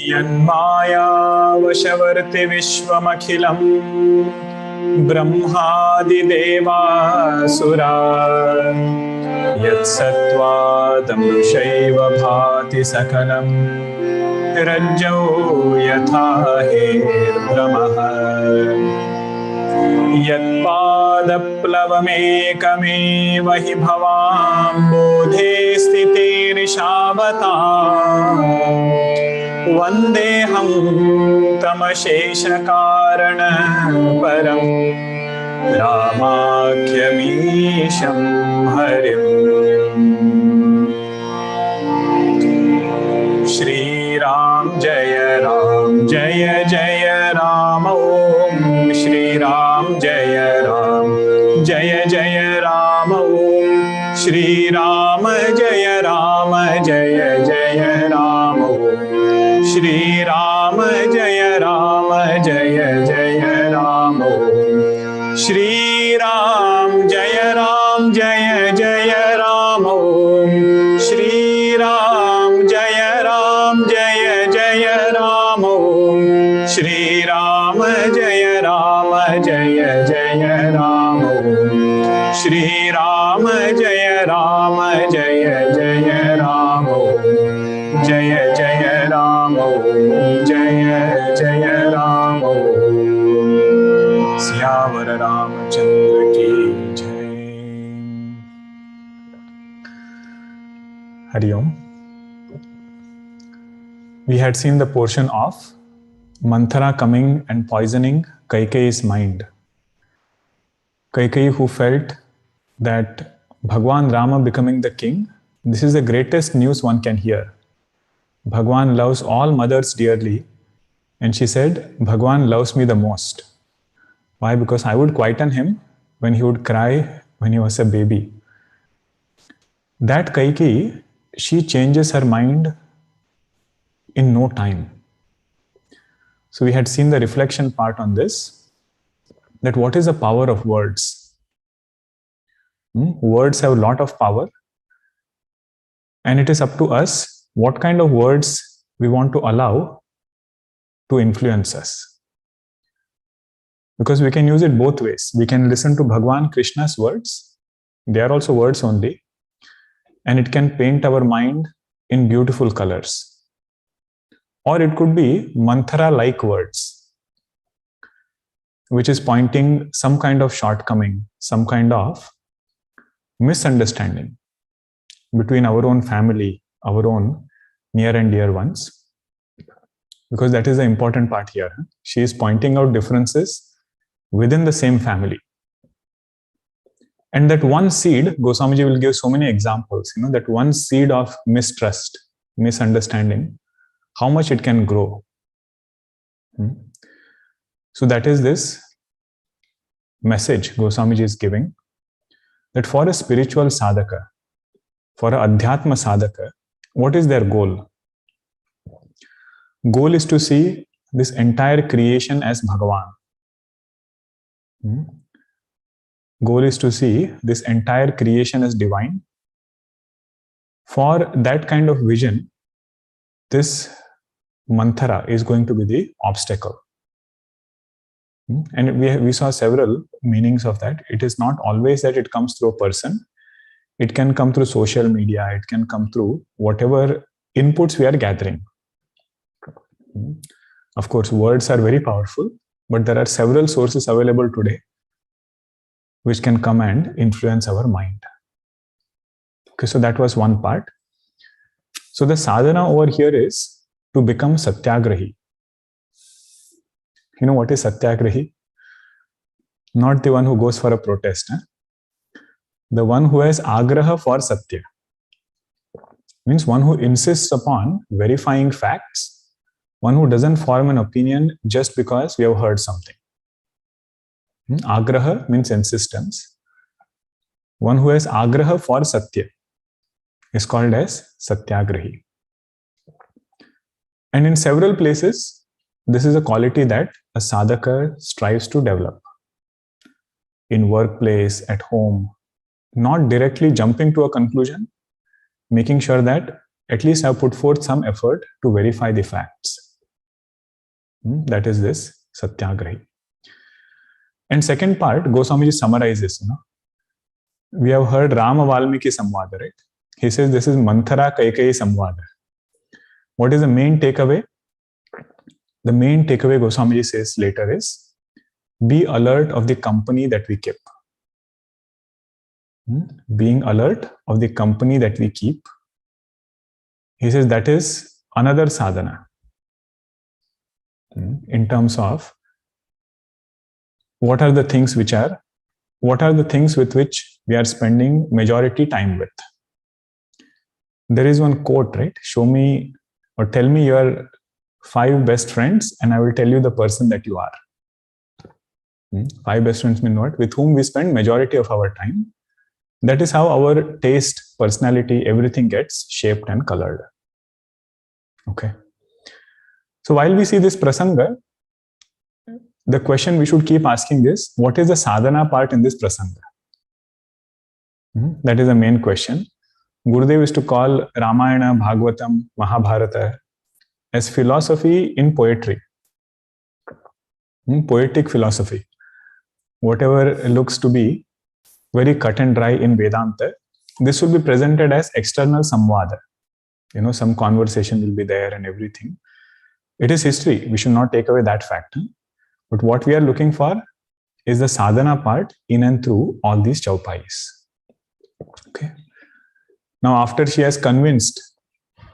Yanmaya vashavarti vishvamakhilam brahmadi deva sura yat sattvadam shaiva bhati sakalam rajjau yatha her brahma yat padaplavamekame vahi bhavam bodhe sthite rishabhata Vandeham tamashesha karana param Ramakhyamisham harim Shri Ram Jaya Jaya Ram Om Shri Ram Jaya Jaya Ram Om Shri Ram Jaya Jaya Ram Om Shri Ram Jaya Jaya Ram Om Shri Ram Jaya Jaya Ram Om Shri Ram Jaya Jaya Ram Om Shri Ram Jaya Jaya Ram Om Shri Ram Jaya Jaya Ram Om Jaya Jaya Ram Om Jaya Jaya Ram Om Syavar Ramchandra ki Jai Hari Om. We had seen the portion of Manthara coming and poisoning Kaikeyi's mind. Kaikeyi, who felt that Bhagwan Rama becoming the king, this is the greatest news one can hear. Bhagwan loves all mothers dearly, and she said, Bhagwan loves me the most. Why? Because I would quieten him when he would cry when he was a baby. That Kaikeyi, she changes her mind in no time. So we had seen the reflection part on this, that what is the power of words? Words have a lot of power, and it is up to us what kind of words we want to allow to influence us. Because we can use it both ways. We can listen to Bhagwan Krishna's words. They are also words only. And it can paint our mind in beautiful colors. Or it could be mantra-like words, which is pointing some kind of shortcoming, some kind of misunderstanding between our own family, our own near and dear ones. Because that is the important part here. She is pointing out differences within the same family. And that one seed, Goswamiji will give so many examples, that one seed of mistrust, misunderstanding, how much it can grow. So that is this message Goswamiji is giving, that for a spiritual sadhaka, for a adhyatma sadhaka, what is their goal? Goal is to see this entire creation as Bhagavan. Goal is to see this entire creation as divine. For that kind of vision, this mantra is going to be the obstacle. And we saw several meanings of that. It is not always that it comes through a person. It can come through social media. It can come through whatever inputs we are gathering. Of course, words are very powerful, but there are several sources available today which can come and influence our mind. Okay, so that was one part. So the sadhana over here is to become satyagrahi. You know what is satyagrahi? Not the one who goes for a protest. The one who has agraha for satya. Means one who insists upon verifying facts, one who doesn't form an opinion just because we have heard something. Agraha means insistence. One who has agraha for satya is called as satyagrahi. And in several places, this is a quality that a sadhaka strives to develop. In workplace, at home, not directly jumping to a conclusion, making sure that at least I've put forth some effort to verify the facts. That is this Satyagrahi. And second part, Goswamiji summarizes, we have heard Rama Valmiki Samvada, right? He says this is Manthara Kaikeyi Samvada. What is the main takeaway? The main takeaway Goswamiji says later is, be alert of the company that we keep. Being alert of the company that we keep. He says that is another sadhana. In terms of what are the things with which we are spending majority time with. There is one quote, right? Show me or tell me your 5 best friends and I will tell you the person that you are. 5 best friends mean what? With whom we spend majority of our time. That is how our taste, personality, everything gets shaped and colored. Okay. So while we see this prasanga, the question we should keep asking is, what is the sadhana part in this prasanga? That is the main question. Gurudev used to call Ramayana, Bhagavatam, Mahabharata as philosophy in poetry. Poetic philosophy. Whatever looks to be very cut and dry in Vedanta, this will be presented as external samvada. Some conversation will be there and everything. It is history. We should not take away that fact. But what we are looking for is the sadhana part in and through all these chaupais. Okay. Now, after she has convinced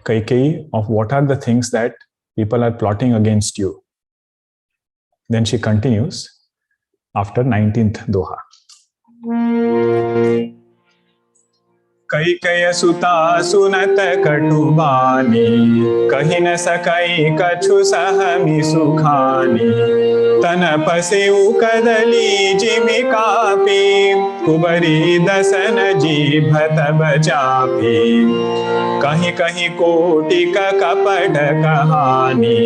Kaikeyi of what are the things that people are plotting against you, then she continues after 19th Doha. Kaikeya सुता सुनत कटुबानी, कहि न सकई कछु सहमि सुखानी। तन पसेउ कदली जिमि copy, कुबरी दसन जीभत बचापी। कहीं कहीं कोटिक कपट कहानी,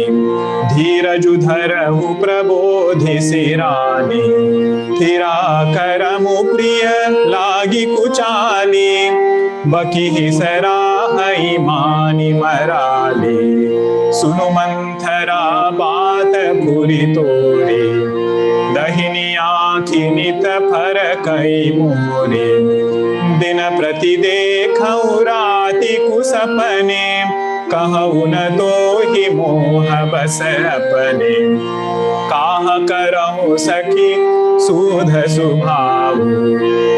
धीरजु धरहु प्रबोधि सिरानी। थिरा करमु प्रिय लागी कुचाली, बकी सराहई मानी मराली। सुनु मंथरा बात पुरी तोरी, दहिनी आँखि नित फरकई मोरे। दिन प्रति देखऊ राति कुसपने, कहऊ न तोहि मोह बस अपने। काह करहु सखी सूध सुभाऊ,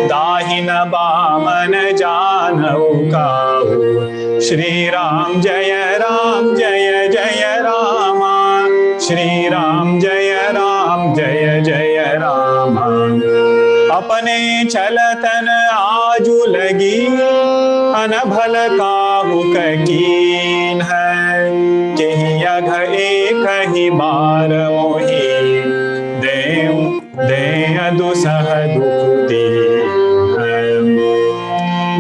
दाहिन बामन जानऊ काऊ। श्री राम जय जय रामा, श्री राम जय जय रामा। अपने चलतन आजु लगी, अनभल काहू कीन है। केहि अघ एक ही बार मोही, दे दुसह दुख दीन।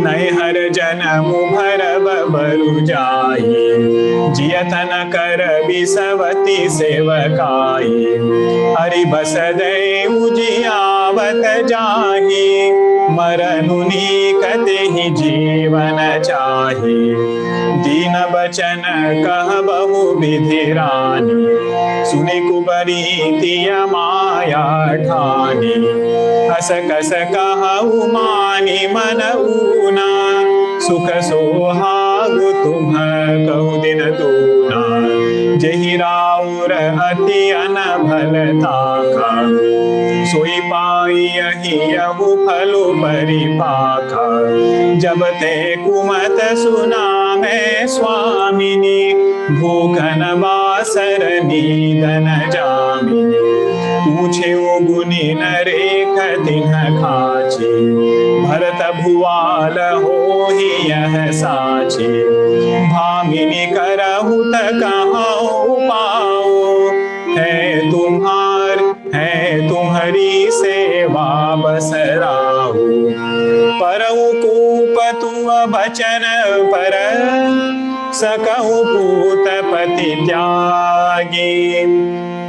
नैहर जनम भरब बरु जाई, जियतन कर बिसवती सेवकाई। हरि बस दे उजियावत जाही, मरनु नीकते ही जीवन चाही। दीन बचन कह बहु विधि रानी, सुनि कुबरी तिय माया ठानी। हस कस कहु मानी मन ऊना, सुख सोहागु तुम कहु दिन दूना। जहि राउर अति अनभल ताका, सोई पाई यही यहु फलु परिपाका। जब ते कुमत सुना मैं स्वामिनी, भूखन बासर नीदन जामिनी। पूछे वो गुनी नरेख तिन्ह खाची, भरत भुआल होहि यह साची। भामिनी करहु त कहउँ पाओ, है तुम्हारी सेवा बसराहु। परउ कूप तुम बचन पर, सकहु पूत पति त्यागी।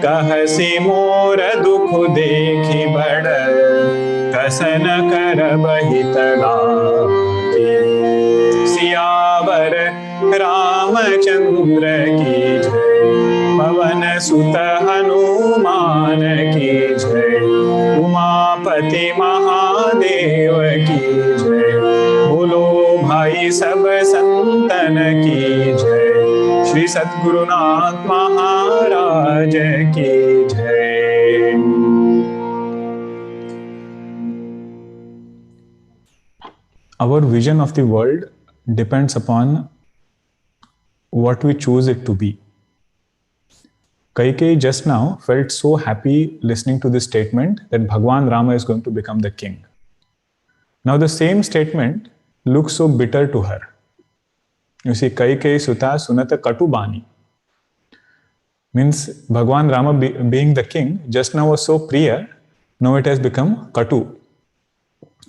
कहसी मोर दुख देखी बड़, कसन कर बहित लागी। सिया रामचंद्र की जय, पवन सुत हनुमान की जय, उमापति महादेव की जय, बोलो भाई सब संतन की जय, श्री सद्गुरुनाथ महाराज की जय। Our vision of the world depends upon what we choose it to be. Kaikeyi just now felt so happy listening to this statement that Bhagwan Rama is going to become the king. Now the same statement looks so bitter to her. You see, Kaikeyi Suta Sunata Katu Bani means Bhagwan Rama being the king just now was so priya, now it has become Katu.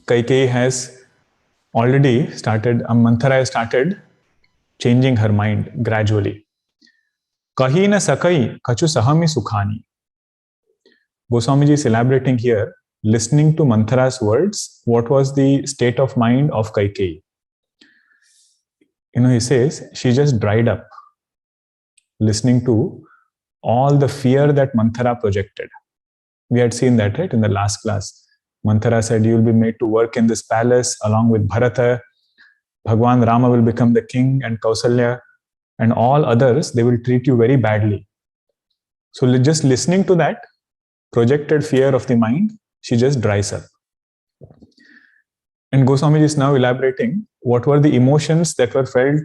Kaikeyi has already started, Manthara has started changing her mind gradually. Kahi na sakai kachu sahami sukhani. Goswamiji is elaborating here, listening to Manthara's words, what was the state of mind of Kaikeyi. He says, she just dried up, listening to all the fear that Manthara projected. We had seen that, right, in the last class. Manthara said, you will be made to work in this palace along with Bharata. Bhagwan Rama will become the king, and Kausalya and all others, they will treat you very badly. So just listening to that projected fear of the mind, she just dries up. And Goswamiji is now elaborating what were the emotions that were felt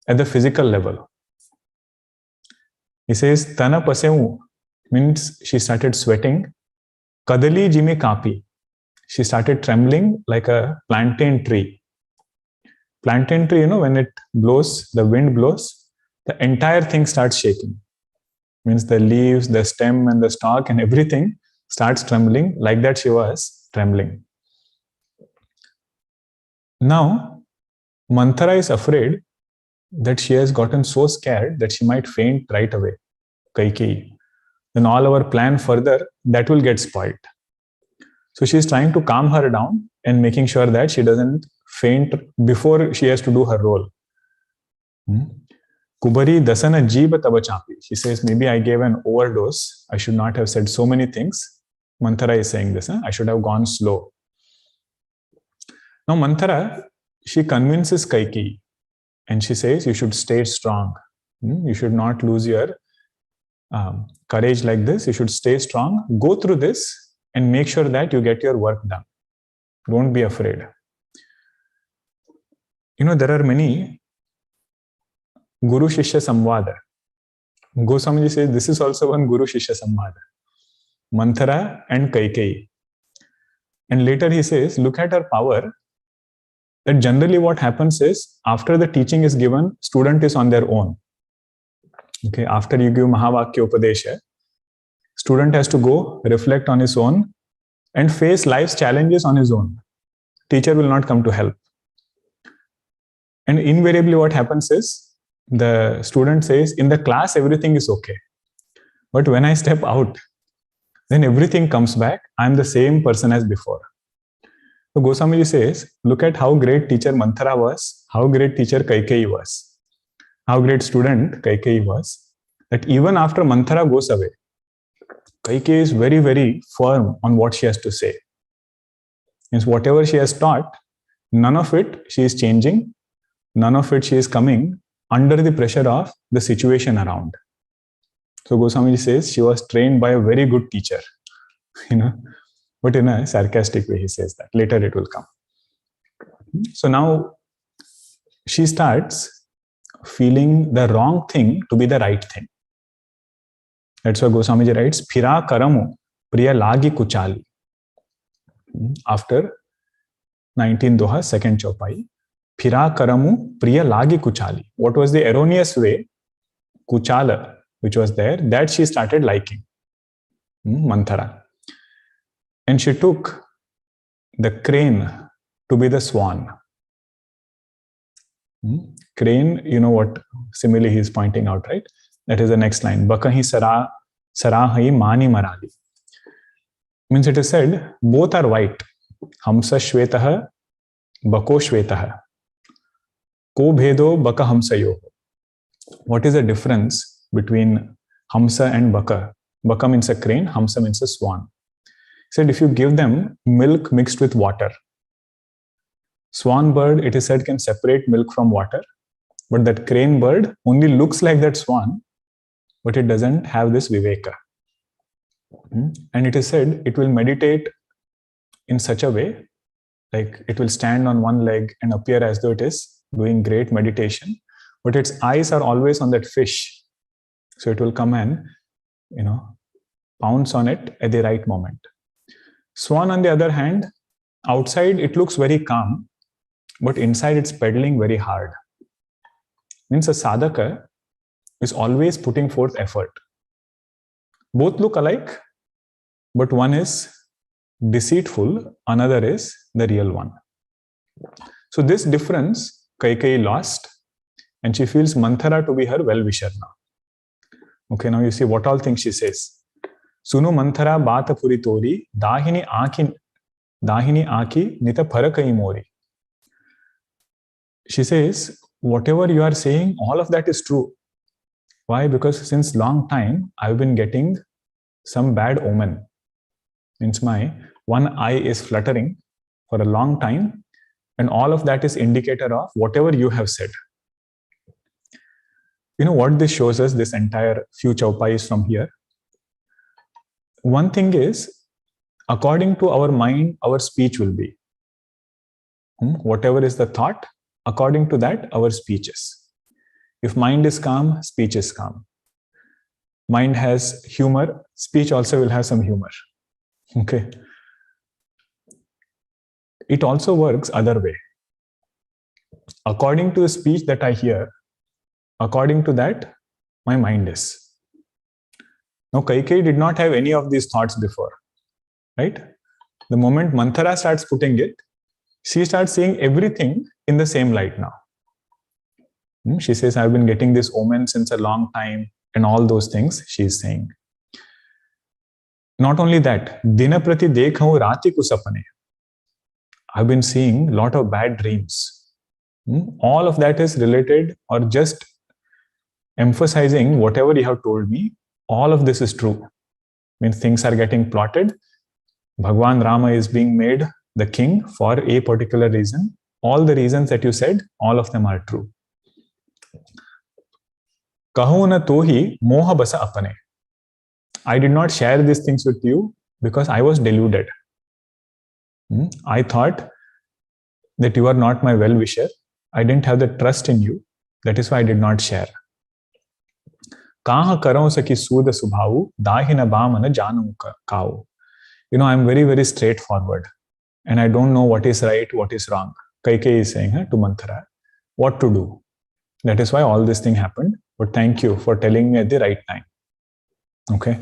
at the physical level. He says, Tana paseu means she started sweating. Kadali jime kapi. She started trembling like a plantain tree. Plantain tree, when it blows, the wind blows, the entire thing starts shaking. Means the leaves, the stem and the stalk and everything starts trembling. Like that she was trembling. Now, Manthara is afraid that she has gotten so scared that she might faint right away. Kaikeyi. Then all our plan further, that will get spoiled. So she is trying to calm her down and making sure that she doesn't faint before she has to do her role. Kubari dasana jeeva tava chapi. She says, maybe I gave an overdose. I should not have said so many things. Manthara is saying this. I should have gone slow. Now Manthara, she convinces Kaikeyi and she says, you should stay strong. You should not lose your courage like this. You should stay strong. Go through this and make sure that you get your work done. Don't be afraid. There are many Guru Shishya Samvada. Goswamiji says this is also one Guru Shishya Samvada. Manthara and Kaikeyi. And later he says, look at her power. That generally what happens is, after the teaching is given, student is on their own. Okay, after you give Mahavakya Upadesha, student has to go reflect on his own and face life's challenges on his own. Teacher will not come to help. And invariably what happens is, the student says, in the class everything is okay. But when I step out, then everything comes back. I'm the same person as before. So Goswamiji says, look at how great teacher Manthara was, how great teacher Kaikeyi was, how great student Kaikeyi was, that even after Manthara goes away, Kaikeyi is very, very firm on what she has to say. Means whatever she has taught, none of it she is changing, none of it she is coming under the pressure of the situation around. So Goswamiji says she was trained by a very good teacher, but in a sarcastic way he says that. Later it will come. So now she starts feeling the wrong thing to be the right thing. That's why Goswamiji writes, Phira karamu priya lagi kuchali. After 19 Doha, second Chaupai, Phira karamu priya lagi kuchali. What was the erroneous way, kuchala, which was there, that she started liking. Manthara. And she took the crane to be the swan. Crane, you know what simile he is pointing out, right? That is the next line. Bakahi sarahai mani marali. Means it is said, both are white. Hamsa shvetaha, bako shvetaha. Ko bhedo baka hamsayo. What is the difference between hamsa and baka? Baka means a crane, hamsa means a swan. He said, if you give them milk mixed with water, swan bird, it is said, can separate milk from water, but that crane bird only looks like that swan, but it doesn't have this viveka. And it is said it will meditate in such a way, like it will stand on one leg and appear as though it is doing great meditation, but its eyes are always on that fish. So it will come and, pounce on it at the right moment. Swan, on the other hand, outside it looks very calm, but inside it's pedaling very hard. Means a sadhaka is always putting forth effort. Both look alike, but one is deceitful, another is the real one. So this difference Kaikeyi lost, and she feels Manthara to be her well-wisher now. Okay, now you see what all things she says. Sunu Manthara bata puri tori, dahini aki nita pharakai mori. She says, whatever you are saying, all of that is true. Why? Because since long time, I've been getting some bad omen. Means my one eye is fluttering for a long time, and all of that is indicator of whatever you have said. You know what this shows us, this entire few chaupais from here? One thing is, according to our mind, our speech will be. Whatever is the thought, according to that, our speech is. If mind is calm, speech is calm. Mind has humor, speech also will have some humor. Okay. It also works other way. According to the speech that I hear, according to that, my mind is. Now, Kaikeyi did not have any of these thoughts before, right? The moment Manthara starts putting it, she starts seeing everything in the same light now. She says, I've been getting this omen since a long time, and all those things she is saying. Not only that, Dina prati dekhaun rati ku sapne. I've been seeing a lot of bad dreams. All of that is related or just emphasizing whatever you have told me. All of this is true. Means things are getting plotted. Bhagwan Rama is being made the king for a particular reason. All the reasons that you said, all of them are true. Kahu na tohi moha basa apane. I did not share these things with you because I was deluded. I thought that you are not my well-wisher. I didn't have the trust in you. That is why I did not share. Kaha karau saki suda subhavu, dahina bamana janu kau. I'm very, very straightforward. And I don't know what is right, what is wrong. Kaikeyi is saying to Manthara, what to do. That is why all this thing happened. But thank you for telling me at the right time. Okay.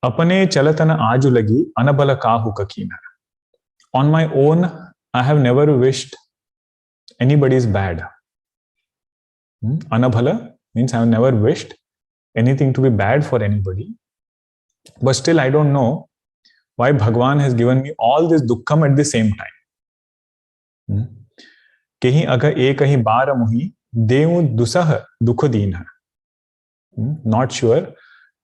Apane chalatana aju lagi anabala kahu kakina. On my own, I have never wished anybody's bad. Anabhala means I have never wished anything to be bad for anybody. But still, I don't know why Bhagwan has given me all this dukkham at the same time. Kehi aga ekahi bara muhi deu dusah dukhodina. Not sure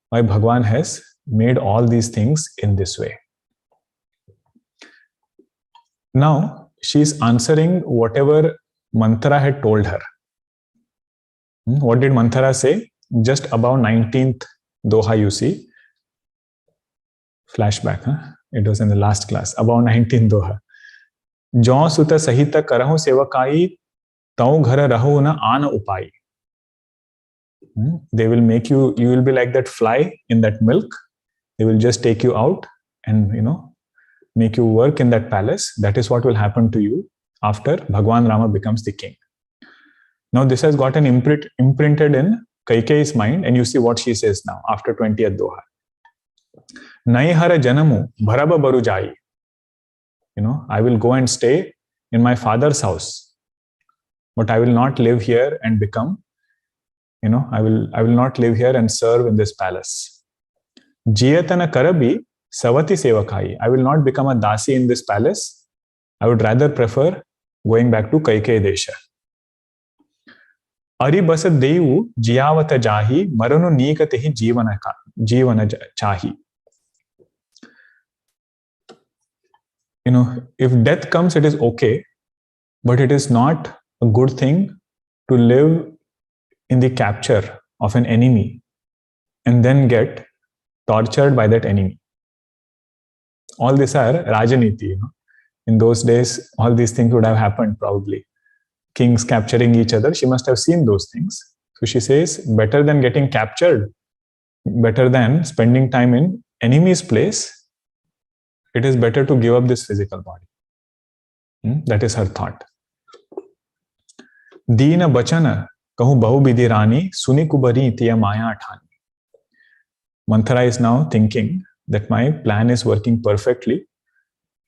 why Bhagwan has made all these things in this way. Now, she is answering whatever Manthara had told her. What did Manthara say? Just above 19th Doha, you see. Flashback, it was in the last class. Above 19th Doha. Jaun suta sahita karahu sevakai tau ghara rahu na ana upai. They will make you will be like that fly in that milk. They will just take you out and, make you work in that palace. That is what will happen to you after Bhagwan Rama becomes the king. Now, this has gotten imprinted in Kaikeyi's mind, and you see what she says now after 20th Doha. Naihara janamu bharaba barujai. I will go and stay in my father's house, but I will not live here and become, I will not live here and serve in this palace. Jiyatana karabi savati sevakai. I will not become a dasi in this palace. I would rather prefer going back to Kaikeyi Desha. Ari bas devu jiyavata jahi, maranu nikate hi jivana chahi. If death comes, it is okay, but it is not a good thing to live in the capture of an enemy and then get tortured by that enemy. All these are Rajaniti. In those days, all these things would have happened probably. Kings capturing each other, she must have seen those things. So she says, better than getting captured, better than spending time in enemy's place, it is better to give up this physical body. That is her thought. Deena bachana kahu bahu bidhi rani suni kubari tiya maya athani. Manthara is now thinking that my plan is working perfectly.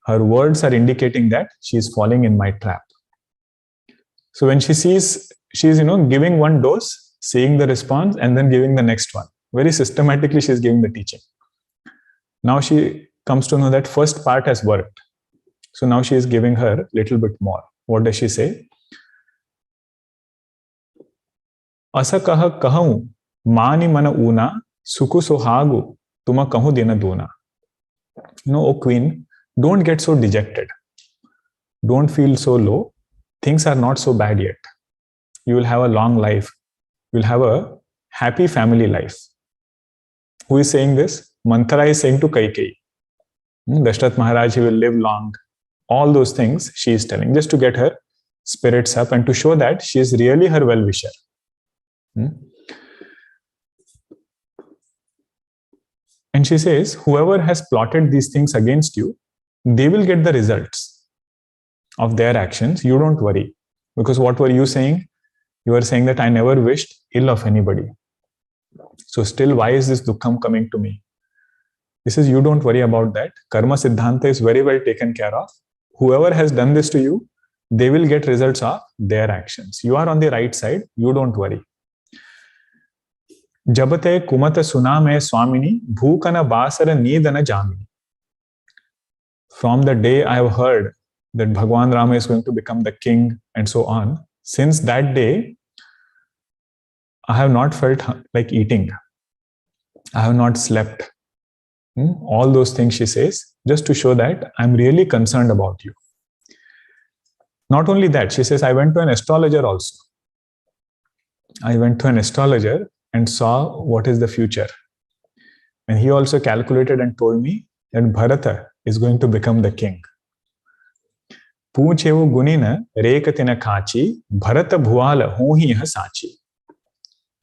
Her words are indicating that she is falling in my trap. So when she sees, she's giving one dose, seeing the response, and then giving the next one. Very systematically, she's giving the teaching. Now she comes to know that first part has worked. So now she is giving her little bit more. What does she say? Asa kaha kahu mani mana una suku sohagu tuma kahu dina duna. O queen, don't get so dejected. Don't feel so low. Things are not so bad yet. You will have a long life. You will have a happy family life. Who is saying this? Manthara is saying to Kaikeyi. Dashrath Maharaj, he will live long. All those things she is telling, just to get her spirits up and to show that she is really her well-wisher. And she says, whoever has plotted these things against you, they will get the results of their actions. You don't worry. Because what were you saying? You were saying that I never wished ill of anybody. So still, why is this dukkham coming to me? He says, you don't worry about that. Karma Siddhanta is very well taken care of. Whoever has done this to you, they will get results of their actions. You are on the right side. You don't worry. Jabate kumata suname swamini bhukana basara nidana jamini. From the day I have heard that Bhagwan Rama is going to become the king and so on, since that day, I have not felt like eating. I have not slept. All those things she says, just to show that I'm really concerned about you. Not only that, she says, I went to an astrologer also. I went to an astrologer and saw what is the future. And he also calculated and told me that Bharata is going to become the king. Poochevu gunina rekatina kachi, Bharata bhuala hohi yaha sachi.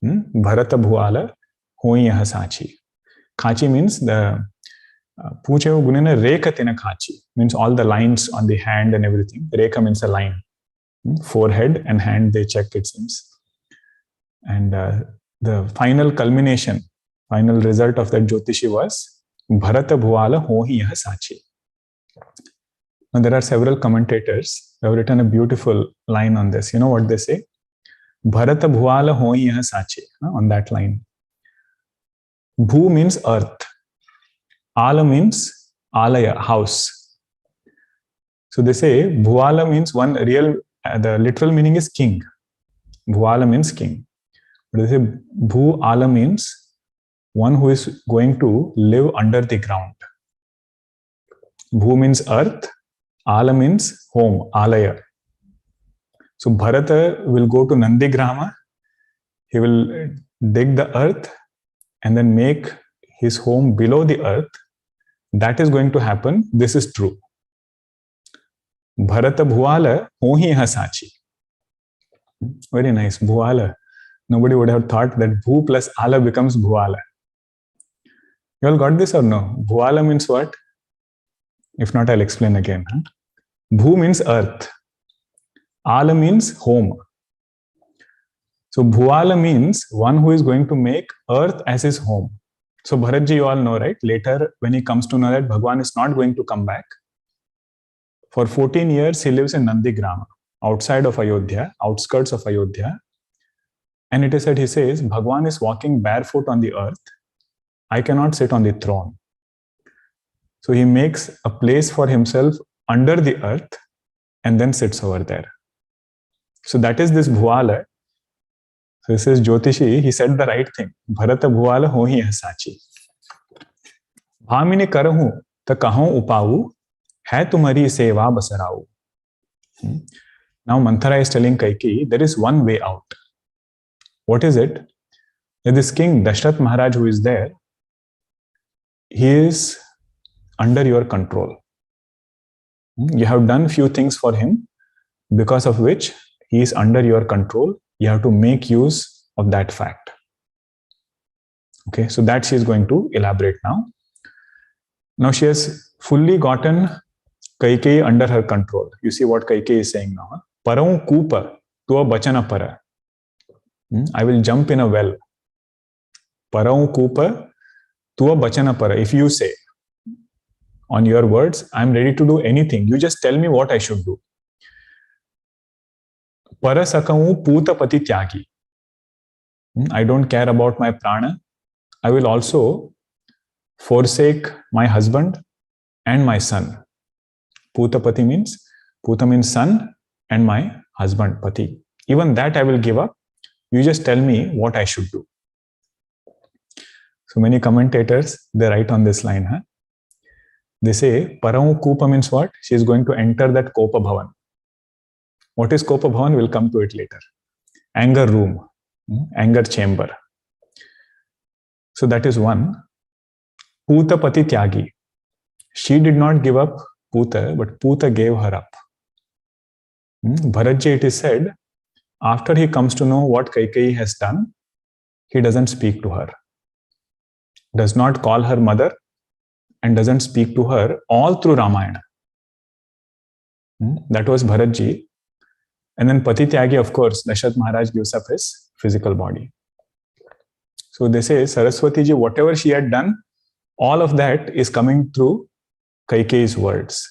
Bharata bhuala hohi yaha sachi. Kachi means the Poochevu gunina rekatina kachi, means all the lines on the hand and everything. Reka means a line. Forehead and hand, they check, it seems. And the final culmination, final result of that Jyotishi was Bharata bhuala hohi yaha sachi. Now there are several commentators who have written a beautiful line on this. You know what they say? Bharata bhuala hohi yaha sachi. On that line. Bhu means earth. Ala means alaya, house. So they say bhuala means one real, the literal meaning is king. Bhuala means king. But they say bhu ala means one who is going to live under the ground. Bhu means earth. Ala means home, alaya. So Bharata will go to Nandigrama. He will dig the earth and then make his home below the earth. That is going to happen. This is true. Bharata bhuala hohi yaha sachi. Very nice. Bhuala. Nobody would have thought that bhu plus ala becomes bhuala. You all got this or no? Bhuala means what? If not, I'll explain again. Bhu means earth. Ala means home. So bhuala means one who is going to make earth as his home. So Bharatji, you all know, right? Later, when he comes to know that Bhagwan is not going to come back, for 14 years, he lives in Nandigrama, outside of Ayodhya, outskirts of Ayodhya. And it is said, he says, Bhagwan is walking barefoot on the earth. I cannot sit on the throne. So he makes a place for himself under the earth and then sits over there. So that is this Bhuvala. So this is Jyotishi, he said the right thing. Bharata Bhuvala ho hi hai sachi. भामिनी करहूं त कहूं उपाऊ है तुम्हारी सेवा बसराऊ. Now Manthara is telling Kaikeyi, there is one way out. What is it? That this king Dashrath Maharaj who is there, he is under your control. You have done few things for him, because of which he is under your control. You have to make use of that fact. Okay, so that she is going to elaborate now. Now she has fully gotten Kaikeyi under her control. You see what Kaikeyi is saying now. Parau kupa tua bachana para. I will jump in a well. Parau kupa tua bachana para. If you say on your words, I am ready to do anything. You just tell me what I should do. Para sakau puta pati tyagi. I don't care about my prana. I will also forsake my husband and my son. Putapati means, Puta means son and my husband, Pati. Even that I will give up. You just tell me what I should do. So many commentators, they write on this line. They say, Parau Kupa means what? She is going to enter that Kopa Bhavan. What is Kopa Bhavan? We'll come to it later. Anger room, anger chamber. So that is one. Puta Pati Tyagi. She did not give up Puta, but Puta gave her up. Bharatji, it is said, after he comes to know what Kaikeyi has done, he doesn't speak to her. Does not call her mother and doesn't speak to her all through Ramayana. That was Bharatji. And then Pati Tyagi, of course, Dashrath Maharaj gives up his physical body. So they say, Saraswati ji, whatever she had done, all of that is coming through Kaikeyi's words.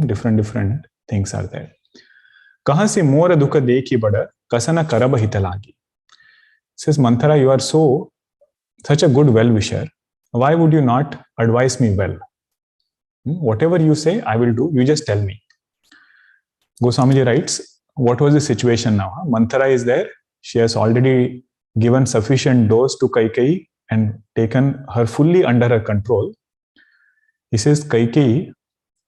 Different things are there. Kahan se mora dukha dekhi bada, kasana karaba hitalagi. Says Manthara, you are such a good well-wisher. Why would you not advise me well? Whatever you say, I will do. You just tell me. Goswamiji writes, what was the situation now? Manthara is there. She has already given sufficient dose to Kaikeyi and taken her fully under her control. He says Kaikeyi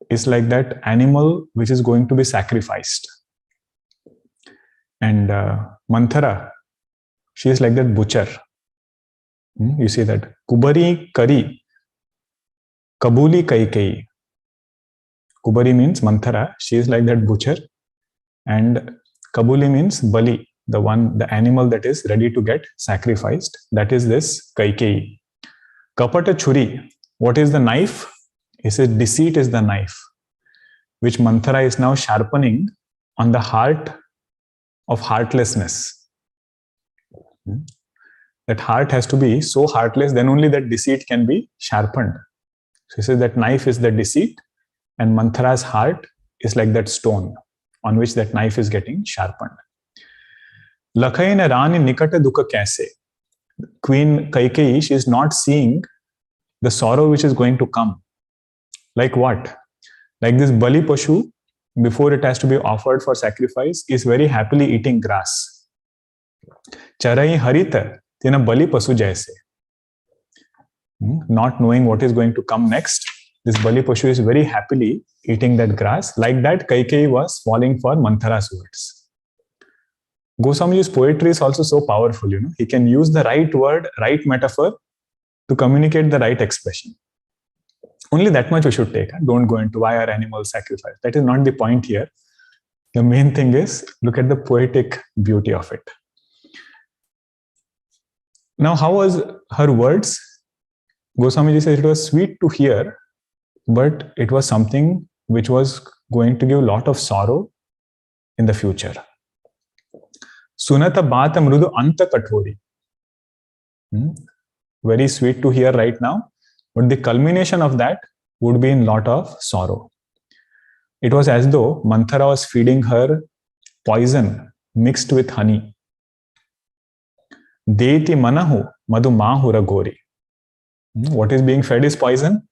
is like that animal which is going to be sacrificed. And Manthara, she is like that butcher. You see that. Kubari kari, kabuli Kaikeyi. Kubari means Manthara. She is like that butcher. And kabuli means bali, the animal that is ready to get sacrificed. That is this Kaikeyi. Kapata churi. What is the knife? He says deceit is the knife, which Manthara is now sharpening on the heart of heartlessness. That heart has to be so heartless, then only that deceit can be sharpened. So he says that knife is the deceit, and Manthara's heart is like that stone on which that knife is getting sharpened. Lakhaina Rani Nikata Dukha Kaise. Queen Kaikeyi, she is not seeing the sorrow which is going to come. Like what? Like this Bali Pashu, before it has to be offered for sacrifice, is very happily eating grass. Charai Harita, tina Bali Pasu jaise. Not knowing what is going to come next, this Bali Pashu is very happily eating that grass. Like that, Kaikeyi was falling for Manthara's words. Goswamiji's poetry is also so powerful, He can use the right word, right metaphor to communicate the right expression. Only that much we should take. Don't go into why are animals sacrificed. That is not the point here. The main thing is look at the poetic beauty of it. Now, how was her words? Goswamiji says it was sweet to hear, but it was something which was going to give a lot of sorrow in the future. Sunata bata mrudu anta kathori. Very sweet to hear right now, but the culmination of that would be in lot of sorrow. It was as though Manthara was feeding her poison mixed with honey. Deti manahu madhu mahura gori. What is being fed is poison,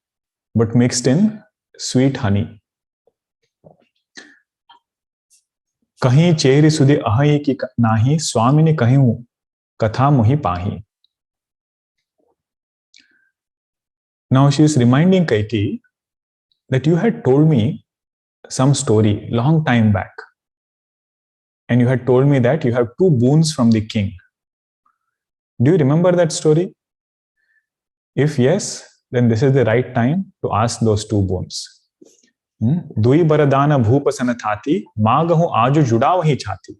but mixed in sweet honey. कहीं cherry सुधि अहि की नाही, स्वामिनी कहूं katha muhi pahi. Now she is reminding Kaikeyi that you had told me some story long time back. And you had told me that you have 2 boons from the king. Do you remember that story? If yes, then this is the right time to ask those 2 boons. Dui baradana bhupasana thati, magahu aju judawahi chati.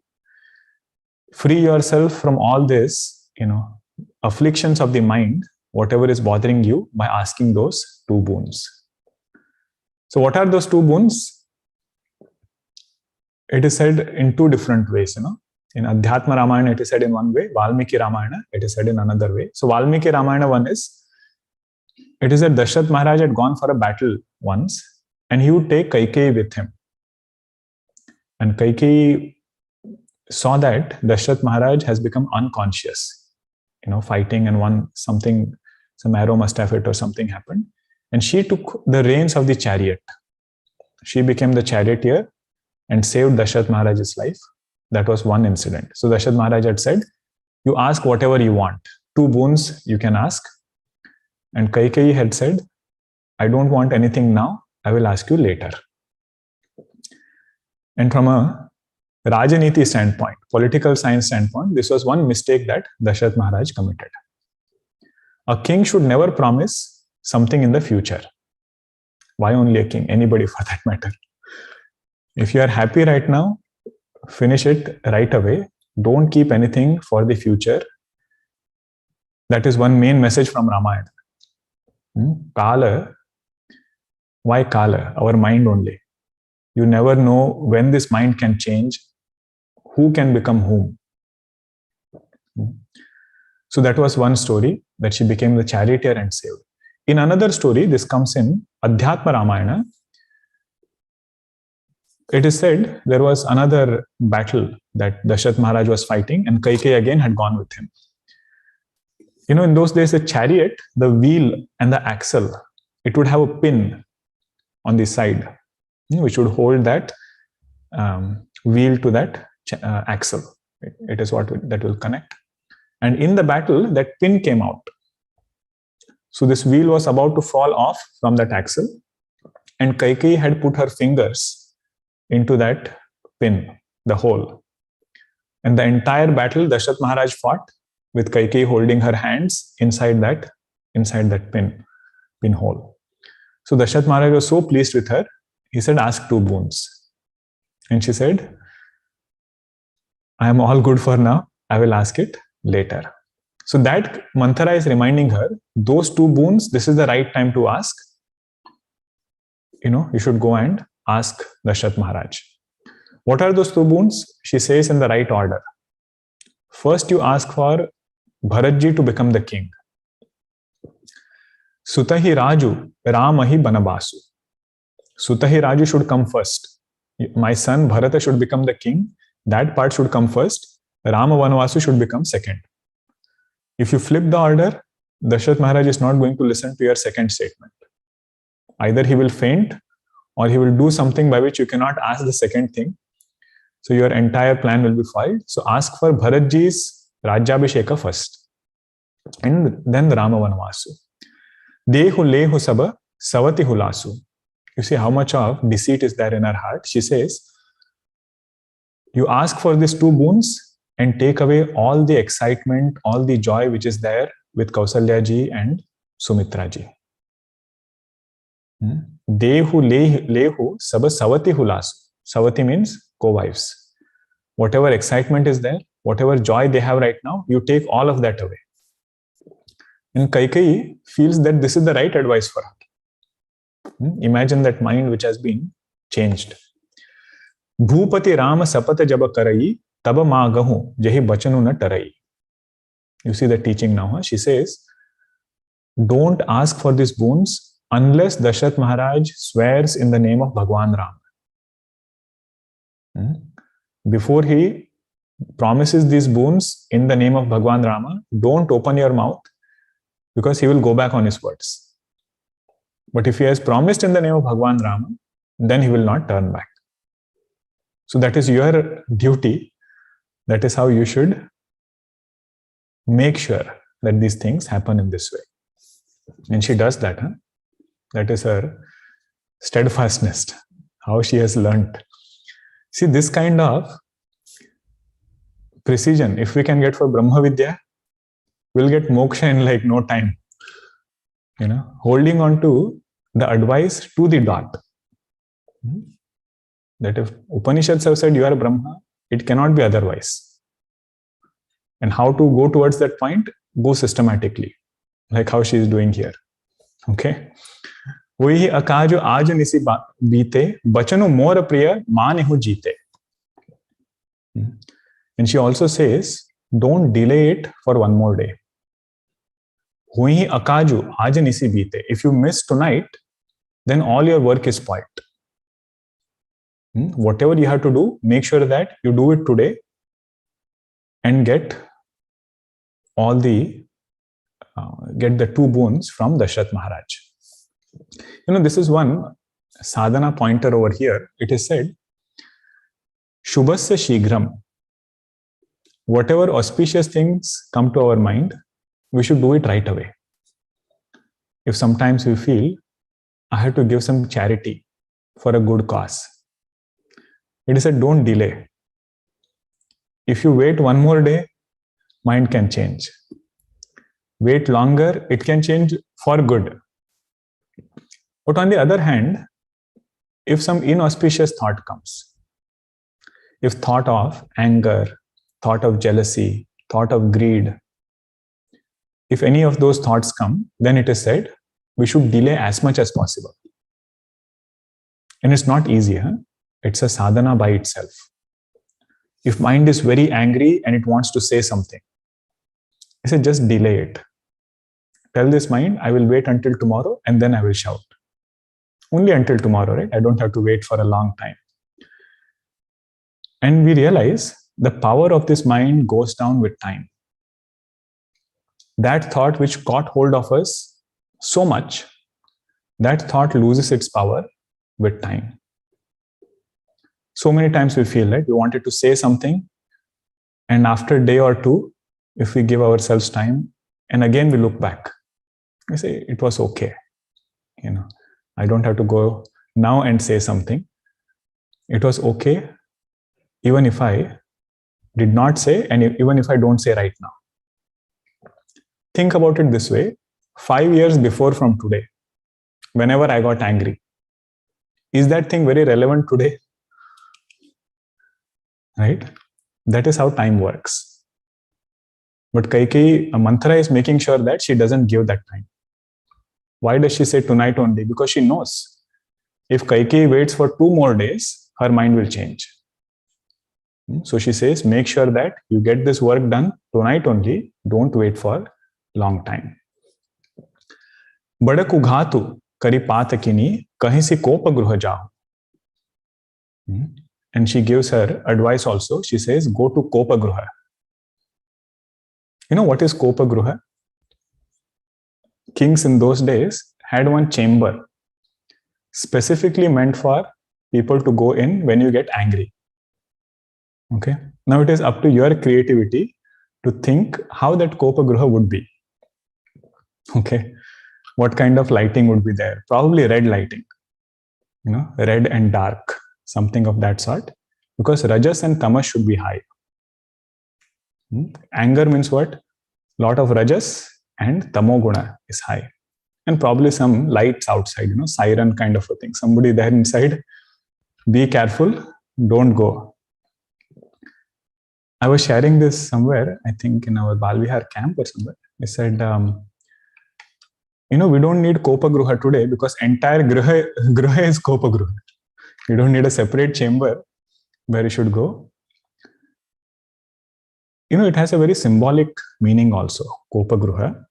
Free yourself from all this, afflictions of the mind, whatever is bothering you, by asking those 2 boons. So what are those 2 boons? It is said in 2 different ways. In Adhyatma Ramayana, it is said in one way. Valmiki Ramayana, it is said in another way. So Valmiki Ramayana one is, it is that Dashrath Maharaj had gone for a battle once, and he would take Kaikeyi with him. And Kaikeyi saw that Dashrath Maharaj has become unconscious, fighting, and some arrow must have hit or something happened. And she took the reins of the chariot. She became the charioteer and saved Dashrath Maharaj's life. That was one incident. So Dashrath Maharaj had said, you ask whatever you want. 2 boons you can ask. And Kaikeyi had said, I don't want anything now. I will ask you later. And from a Rajaniti standpoint, political science standpoint, this was one mistake that Dashrath Maharaj committed. A king should never promise something in the future. Why only a king? Anybody for that matter. If you are happy right now, finish it right away. Don't keep anything for the future. That is one main message from Ramayana. Kala. Why Kala? Our mind only. You never know when this mind can change, who can become whom. So that was one story, that she became the charioteer and saved. In another story, this comes in Adhyatma Ramayana. It is said there was another battle that Dashrath Maharaj was fighting, and Kaikeyi again had gone with him. In those days, the chariot, the wheel and the axle, it would have a pin on the side, which would hold that wheel to that axle. It is what that will connect. And in the battle, that pin came out. So this wheel was about to fall off from that axle, and Kaikeyi had put her fingers into that pin, the hole. And the entire battle, Dashrath Maharaj fought with Kaikeyi holding her hands inside that pin hole. So Dashrath Maharaj was so pleased with her, he said, ask 2 boons. And she said, I am all good for now. I will ask it later. So that mantra is reminding her, those 2 boons, this is the right time to ask. You should go and ask Dashrath Maharaj. What are those 2 boons? She says in the right order. First, you ask for Bharatji to become the king. Sutahi Raju, Ramahi Banabasu. Sutahi Raju should come first. My son Bharata should become the king. That part should come first. Rama Vanavasu should become second. If you flip the order, Dashrath Maharaj is not going to listen to your second statement. Either he will faint, or he will do something by which you cannot ask the second thing. So your entire plan will be foiled. So ask for Bharatji's Rajyabhisheka first. And then Rama Vanavasu. Dehu lehu saba savati hulasu. You see how much of deceit is there in her heart. She says, you ask for these 2 boons and take away all the excitement, all the joy which is there with Kausalya ji and Sumitra ji. Dehu lehu saba savati hulasu. Savati means co-wives. Whatever excitement is there, whatever joy they have right now, you take all of that away. And Kaikeyi feels that this is the right advice for her. Imagine that mind which has been changed. Bhupati Rama sapata jaba karayi, taba magahu jahi bachanu na tarayi. You see the teaching now. Huh? She says, don't ask for these boons unless Dashrath Maharaj swears in the name of Bhagwan Rama. Before he promises these boons in the name of Bhagwan Rama, don't open your mouth, because he will go back on his words. But if he has promised in the name of Bhagwan Rama, then he will not turn back. So that is your duty. That is how you should make sure that these things happen in this way. And she does that. That is her steadfastness, how she has learnt. See, this kind of precision, if we can get for Brahma Vidya, we'll get moksha in like no time. Holding on to the advice to the dot. That if Upanishads have said you are Brahma, it cannot be otherwise. And how to go towards that point? Go systematically, like how she is doing here. Okay. वही अकाजो आज निसी बीते बचनो मोर प्रिय मान who जीते. And she also says, don't delay it for one more day. वही अकाजो आज निसी बीते. If you miss tonight, then all your work is spoiled. Whatever you have to do, make sure that you do it today and get all the get the 2 boons from Dashrath Maharaj. This is one sadhana pointer over here. It is said, Shubhasya Shighram. Whatever auspicious things come to our mind, we should do it right away. If sometimes we feel, I have to give some charity for a good cause, it is said, don't delay. If you wait one more day, mind can change. Wait longer, it can change for good. But on the other hand, if some inauspicious thought comes, if thought of anger, thought of jealousy, thought of greed, if any of those thoughts come, then it is said, we should delay as much as possible. And it's not easy. It's a sadhana by itself. If mind is very angry and it wants to say something, I said, just delay it. Tell this mind, I will wait until tomorrow and then I will shout. Only until tomorrow, right? I don't have to wait for a long time. And we realize the power of this mind goes down with time. That thought which caught hold of us so much, that thought loses its power with time. So many times we feel like we wanted to say something, and after a day or two, if we give ourselves time, and again we look back, we say, it was okay. I don't have to go now and say something. It was okay, even if I did not say, and even if I don't say right now. Think about it this way. 5 years before from today, whenever I got angry, is that thing very relevant today? Right? That is how time works. But Kaikeyi, Manthara is making sure that she doesn't give that time. Why does she say tonight only? Because she knows if Kaikeyi waits for 2 more days, her mind will change. So she says, make sure that you get this work done tonight only. Don't wait for long time. Badak ughatu kari patakini kahin si kopa gruha jao. And she gives her advice also. She says, go to kopa gruha. You know what is kopa gruha? Kings in those days had one chamber specifically meant for people to go in when you get angry. Okay. Now it is up to your creativity to think how that kopa gruha would be. Okay. What kind of lighting would be there? Probably red lighting. Red and dark, something of that sort. Because rajas and tamas should be high. Anger means what? Lot of rajas and tamoguna is high. And probably some lights outside, siren kind of a thing. Somebody there inside, be careful, don't go. I was sharing this somewhere, I think in our Balvihar camp or somewhere. I said, we don't need kopa gruha today because entire gruha is kopa gruha. You don't need a separate chamber where you should go. It has a very symbolic meaning also, kopa gruha.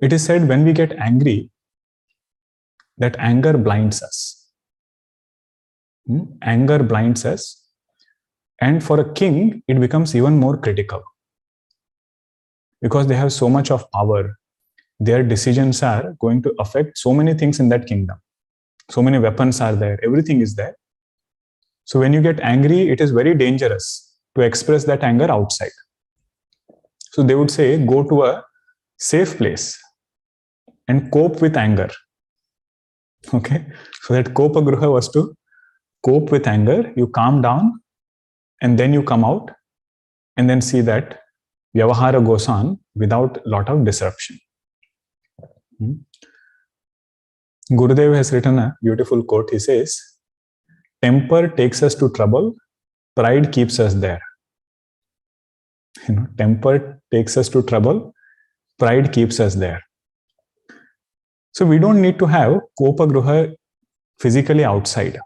It is said when we get angry, that anger blinds us. Anger blinds us. And for a king, it becomes even more critical. Because they have so much of power. Their decisions are going to affect so many things in that kingdom. So many weapons are there. Everything is there. So when you get angry, it is very dangerous to express that anger outside. So they would say, go to a safe place and cope with anger. Okay. So that Kopa Gruha was to cope with anger. You calm down and then you come out and then see that Vyavahara goes on without a lot of disruption. Gurudev has written a beautiful quote. He says, temper takes us to trouble, pride keeps us there. Temper takes us to trouble, pride keeps us there. So we don't need to have Kopa Gruha physically outside.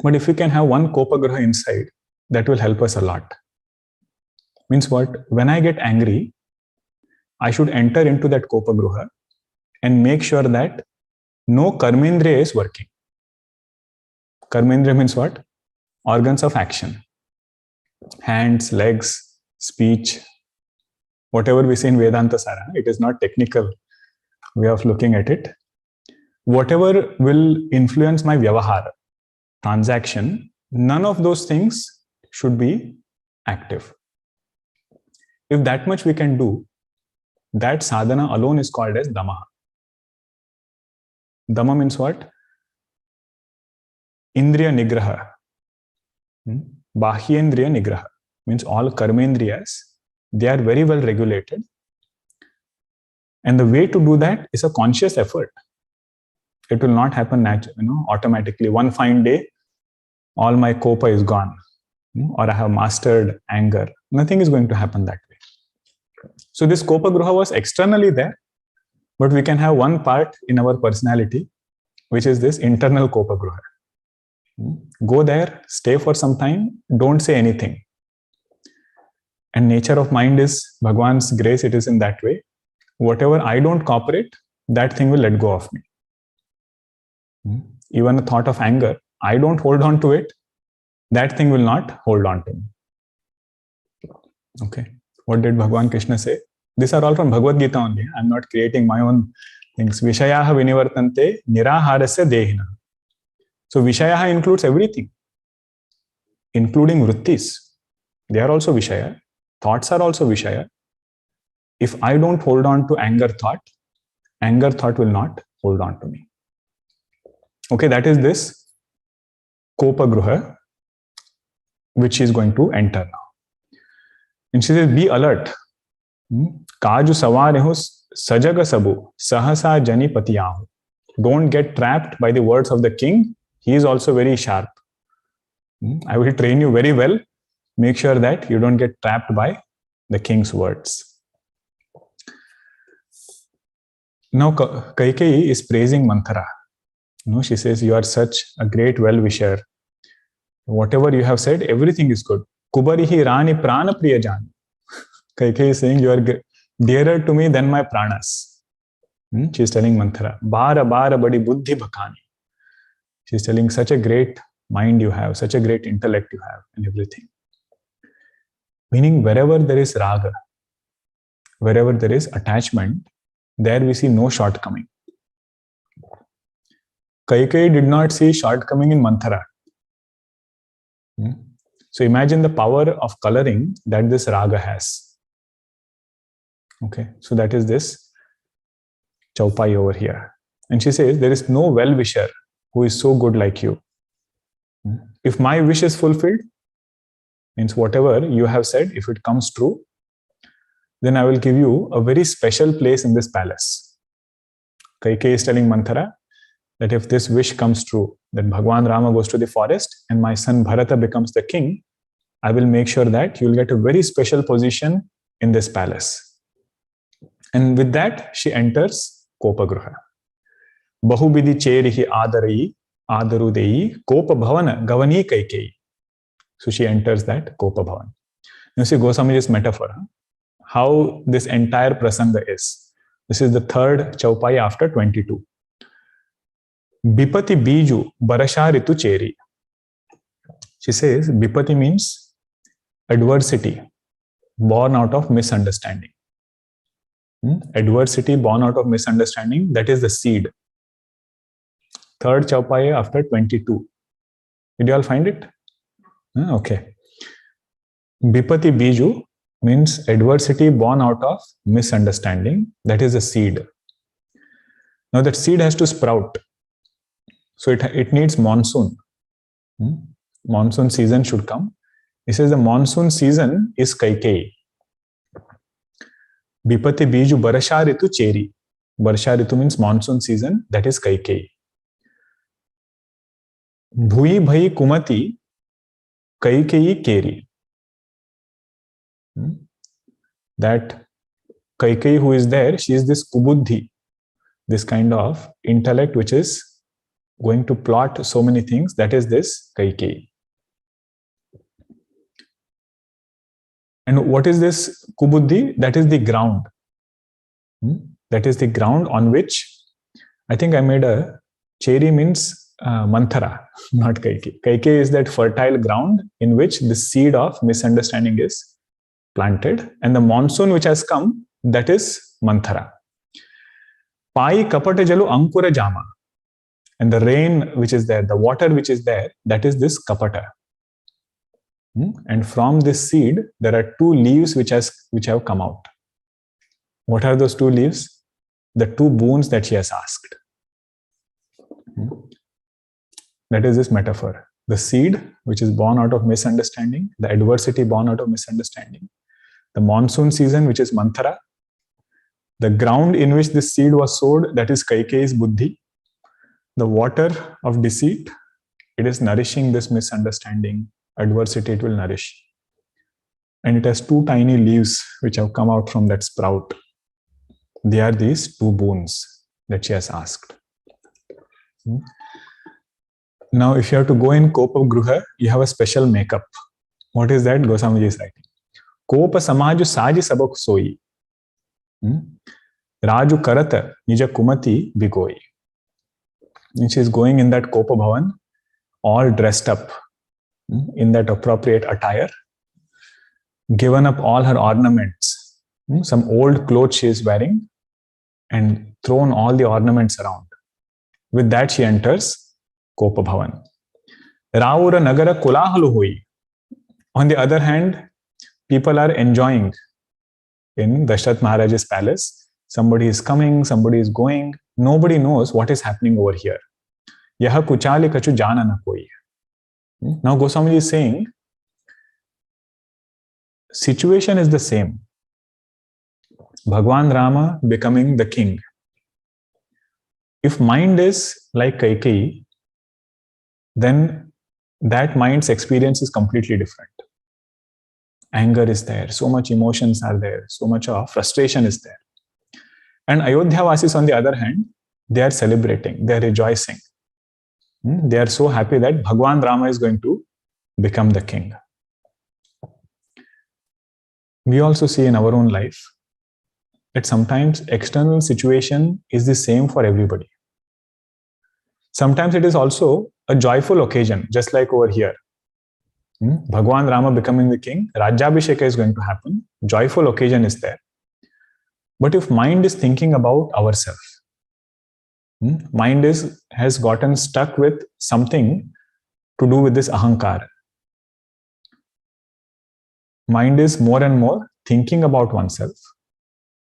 But if we can have one Kopa Gruha inside, that will help us a lot. Means what? When I get angry, I should enter into that Kopa Gruha and make sure that no Karmendriya is working. Karmendriya means what? Organs of action. Hands, legs, speech, whatever we see in Vedanta Sara, it is not technical way of looking at it. Whatever will influence my Vyavahara, transaction, none of those things should be active. If that much we can do, that sadhana alone is called as Dama. Dama means what? Indriya Nigraha. Bahyendriya Nigraha means all karmendriyas, they are very well regulated. And the way to do that is a conscious effort. It will not happen automatically. One fine day, all my kopa is gone, or I have mastered anger. Nothing is going to happen that way. So this kopa gruha was externally there, but we can have one part in our personality, which is this internal kopa gruha. Go there, stay for some time, don't say anything. And nature of mind is Bhagwan's grace, it is in that way. Whatever I don't cooperate, that thing will let go of me. Even a thought of anger, I don't hold on to it, that thing will not hold on to me. Okay. What did Bhagwan Krishna say? These are all from Bhagavad Gita only. I'm not creating my own things. Vishayaha vinivartante niraharasya dehina. So Vishayaha includes everything, including vrittis. They are also Vishaya. Thoughts are also Vishaya. If I don't hold on to anger thought will not hold on to me. Okay, that is this Kopa Gruha, which she is going to enter now. And she says, be alert. Kaju sawarehu sajaga sabu sahasa jani patiyahu. Don't get trapped by the words of the king. He is also very sharp. I will train you very well. Make sure that you don't get trapped by the king's words. Now Kaikeyi is praising Manthara. She says, you are such a great well-wisher. Whatever you have said, everything is good. Kubarihi rani prana priya jani. Kaikeyi is saying, you are dearer to me than my pranas. She is telling Manthara, bara bara badi buddhi bhakani. She is telling, such a great mind you have, such a great intellect you have, and everything. Meaning, wherever there is raga, wherever there is attachment, there we see no shortcoming. Kaikeyi did not see shortcoming in Manthara. So imagine the power of coloring that this raga has. Okay, so that is this chaupai over here. And she says, there is no well-wisher who is so good like you. If my wish is fulfilled, means whatever you have said, if it comes true, then I will give you a very special place in this palace. Kaikeyi is telling Manthara that if this wish comes true, that Bhagwan Rama goes to the forest and my son Bharata becomes the king, I will make sure that you will get a very special position in this palace. And with that, she enters Kopa Gruha. Bahubidi cherihi adarudeyi Kopa Bhavana Gavani Kaikeyi. So she enters that Kopa Bhavan. You see Goswamiji's metaphor, how this entire prasanga is. This is the third chaupai after 22. Bipati biju barasharitu cheri. She says, Bipati means adversity born out of misunderstanding. Adversity born out of misunderstanding, that is the seed. Third chaupai after 22. Did you all find it? Okay. Bipati Biju means adversity born out of misunderstanding. That is a seed. Now that seed has to sprout. So it needs monsoon. Monsoon season should come. He says the monsoon season is Kaikeyi. Bipati Biju Barsha Ritu Cheri. Barsha Ritu means monsoon season. That is Kaikeyi. Bhui Bhai Kumati Kaikeyi Keri. That Kaikeyi who is there, she is this kubuddhi, this kind of intellect which is going to plot so many things. That is this Kaikeyi. And what is this kubuddhi? That is the ground. That is the ground on which, I think I made a cheri means Manthara, not Kaikeyi. Kaikeyi is that fertile ground in which the seed of misunderstanding is planted, and the monsoon which has come, that is Manthara. Pai kapata jalu ankura jama, and the rain which is there, the water which is there, that is this kapata. And from this seed, there are two leaves which have come out. What are those two leaves? The two boons that she has asked. That is this metaphor. The seed which is born out of misunderstanding, the adversity born out of misunderstanding, the monsoon season which is Manthara, the ground in which this seed was sowed, that is Kaikeyi's buddhi, the water of deceit, it is nourishing this misunderstanding, adversity it will nourish. And it has two tiny leaves which have come out from that sprout. They are these two boons that she has asked. Now, if you have to go in Kopa Gruha, you have a special makeup. What is that? Goswamiji is writing. Kopa samaju saji sabak soi. Raju karata nija kumati bigoi. And she is going in that Kopa Bhavan, all dressed up in that appropriate attire, given up all her ornaments, some old clothes she is wearing, and thrown all the ornaments around. With that, she enters Kopa Bhavan. Raura Nagara Kolahalu Hui. On the other hand, people are enjoying in Dashrath Maharaj's palace. Somebody is coming, somebody is going. Nobody knows what is happening over here. Yaha kuchali kachu jana na koi. Now Goswamiji is saying, situation is the same. Bhagwan Rama becoming the king. If mind is like Kaikeyi, then that mind's experience is completely different. Anger is there, so much emotions are there, so much of frustration is there. And Ayodhya-vasis, on the other hand, they are celebrating, they are rejoicing. They are so happy that Bhagwan Rama is going to become the king. We also see in our own life that sometimes external situation is the same for everybody. Sometimes it is also a joyful occasion, just like over here. Bhagwan Rama becoming the king, Rajyabhisheka is going to happen, joyful occasion is there. But if mind is thinking about ourselves, mind has gotten stuck with something to do with this ahankar. Mind is more and more thinking about oneself.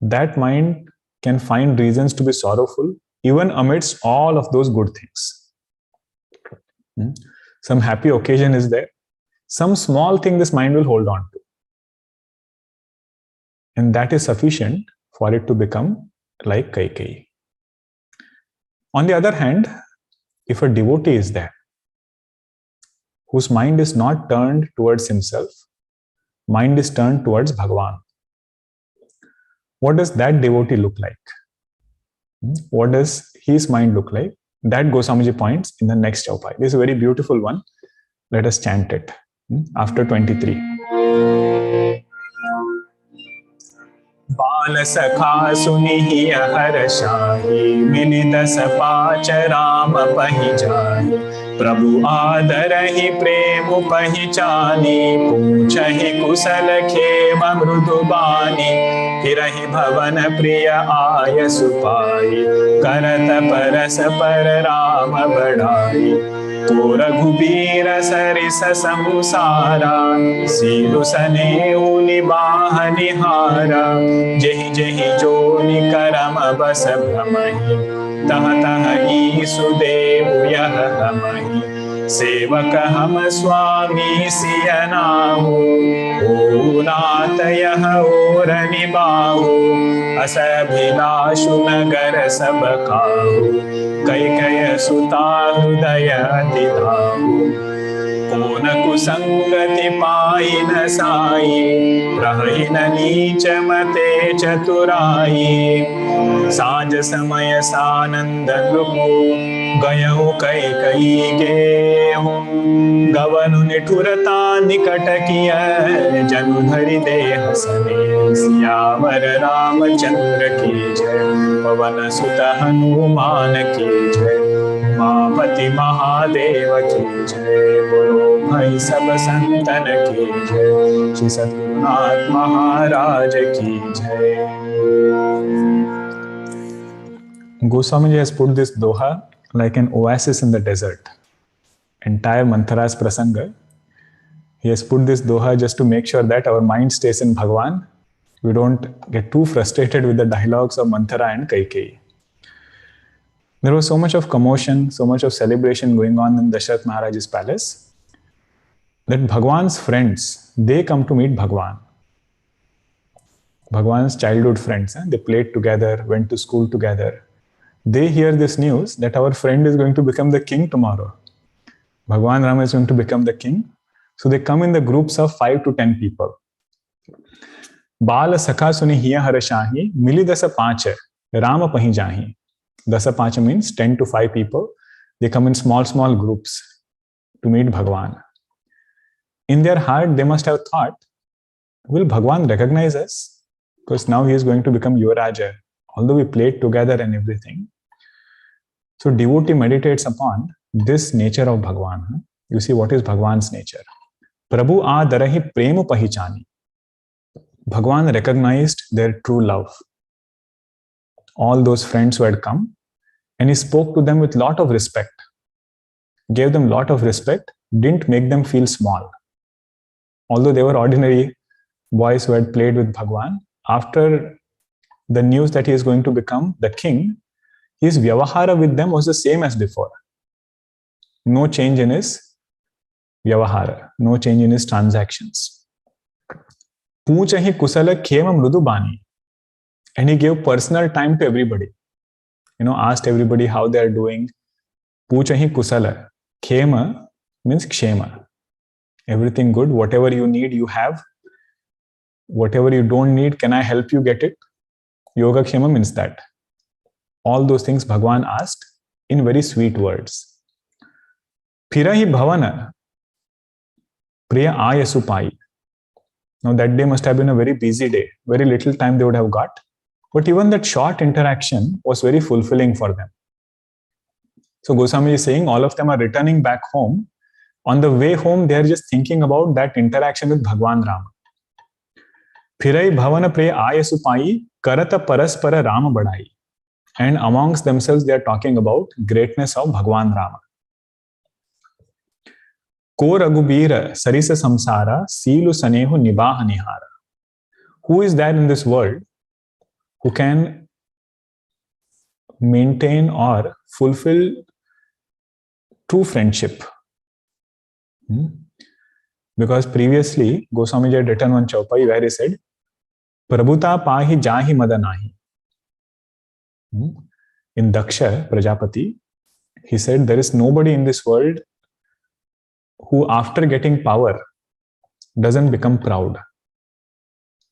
That mind can find reasons to be sorrowful even amidst all of those good things. Some happy occasion is there. Some small thing this mind will hold on to. And that is sufficient for it to become like Kaikeyi. On the other hand, if a devotee is there, whose mind is not turned towards himself, mind is turned towards Bhagavan, what does that devotee look like? What does his mind look like? That Goswamiji points in the next chaupai. This is a very beautiful one. Let us chant it after 23. बाल सखा सुनिहि हर शाही मिलि दस पाँच राम पहिचानी प्रभु आदरहि प्रेम पहिचानी पूछहि कुशल खेम मृदु बानी फिरहि भवन प्रिय आय सुपाई करत परस पर राम बढ़ाई O Raghubira Sarisa Samsara, Silu Sanehu Nibaha Nihara, Jehi Jehi Joni Karam Bas Brahmahi, Taha Taha Isudevu Yaha Ramahi, सेवक हम स्वामी सियनाहु, ओ नाथ यह और निबाहु, असभिलाषु नगर सब काहु, कैकेय सुता हृदय तिधाहु, कौन कुसंगति पाई न साई, रहि न नीच मते चतुराई, सांझ समय सानंद नृपो गयहु कैकेयी गेहूं, गवनु निठुरता निकट किय जनु धरि देह सने, सियावर रामचंद्र की जय, पवन सुत हनुमान की जय, उमापति महादेव की जय, बोलो भाई सब संतन की जय, श्री सद्गुरुनाथ महाराज की जय. Goswamiji has put this doha like an oasis in the desert. Entire Manthara's prasanga, he has put this doha just to make sure that our mind stays in Bhagwan. We don't get too frustrated with the dialogues of Manthara and Kaikeyi. There was so much of commotion, so much of celebration going on in Dasharath Maharaj's palace that Bhagwan's friends, they come to meet Bhagwan. Bhagwan's childhood friends, they played together, went to school together. They hear this news that our friend is going to become the king tomorrow. Bhagwan Rama is going to become the king. So they come in the groups of 5 to 10 people. Bala sakha suni hiya harashahi, mili dasa pancha, Rama pahi jahi. Dasa pancha means 10 to 5 people. They come in small groups to meet Bhagwan. In their heart, they must have thought, will Bhagwan recognize us? Because now he is going to become Yuvaraja. Although we played together and everything. So devotee meditates upon this nature of Bhagwan. You see, what is Bhagwan's nature? Prabhu adarahi premu pahichani. Bhagwan recognized their true love. All those friends who had come, and he spoke to them with lot of respect. Gave them lot of respect, didn't make them feel small. Although they were ordinary boys who had played with Bhagwan, after the news that he is going to become the king, his vyavahara with them was the same as before. No change in his vyavahara, no change in his transactions. Poochahi kusala khema mrudu bani. And he gave personal time to everybody. Asked everybody how they are doing. Poochahi kusala. Khema means kshema. Everything good, whatever you need, you have. Whatever you don't need, can I help you get it? Yoga Kshema means that. All those things Bhagwan asked in very sweet words. Phirahi bhavana priya ayasu pai. Now that day must have been a very busy day. Very little time they would have got. But even that short interaction was very fulfilling for them. So Goswami is saying all of them are returning back home. On the way home, they are just thinking about that interaction with Bhagwan Rama. Phirai bhavana priya ayasu pai karata paraspara Rama badai. And amongst themselves, they are talking about greatness of Bhagwan Rama. Ko Raghubira sarisa samsara silu sanehu nibaha nihara. Who is there in this world who can maintain or fulfill true friendship? Because previously, Goswamiji had written one chaupai where he said, Prabhuta pahi jahi madanahi. In Daksha Prajapati, he said there is nobody in this world who after getting power doesn't become proud.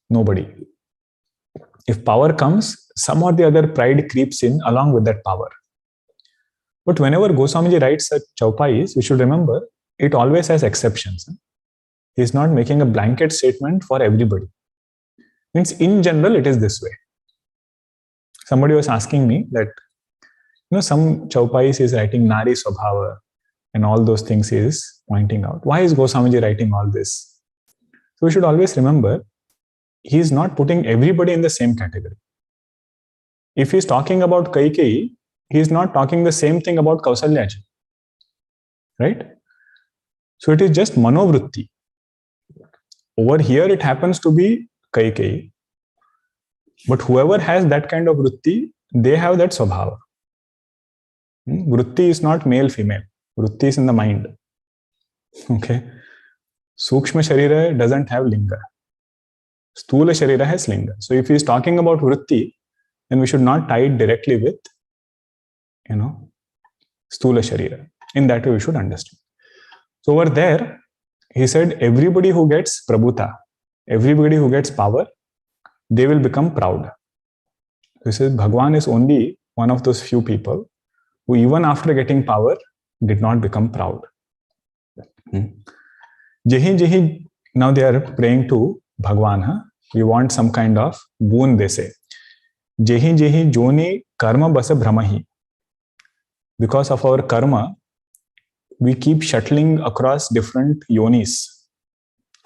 Nobody. If power comes, some or the other pride creeps in along with that power. But whenever Goswamiji writes such chaupais, we should remember, it always has exceptions. He is not making a blanket statement for everybody. Means in general, it is this way. Somebody was asking me that, some chaupais is writing Nari Swabhava and all those things he is pointing out. Why is Goswamiji writing all this? So we should always remember, he is not putting everybody in the same category. If he is talking about Kaikeyi, he is not talking the same thing about Kausalyaji. right? So it is just manovritti. Over here, it happens to be Kaikeyi. But whoever has that kind of vritti, they have that swabhava. Vritti is not male, female. Vritti is in the mind. Okay. Sukshma Sharira doesn't have linga. Sthula Sharira has linga. So if he is talking about vritti, then we should not tie it directly with, Sthula Sharira. In that way, we should understand. So over there, he said, everybody who gets prabhuta, everybody who gets power, they will become proud. He says, Bhagwan is only one of those few people who even after getting power, did not become proud. Jehi, now they are praying to Bhagwan. We want some kind of boon, they say. Jehi joni karma basa brahmahi. Because of our karma, we keep shuttling across different yonis.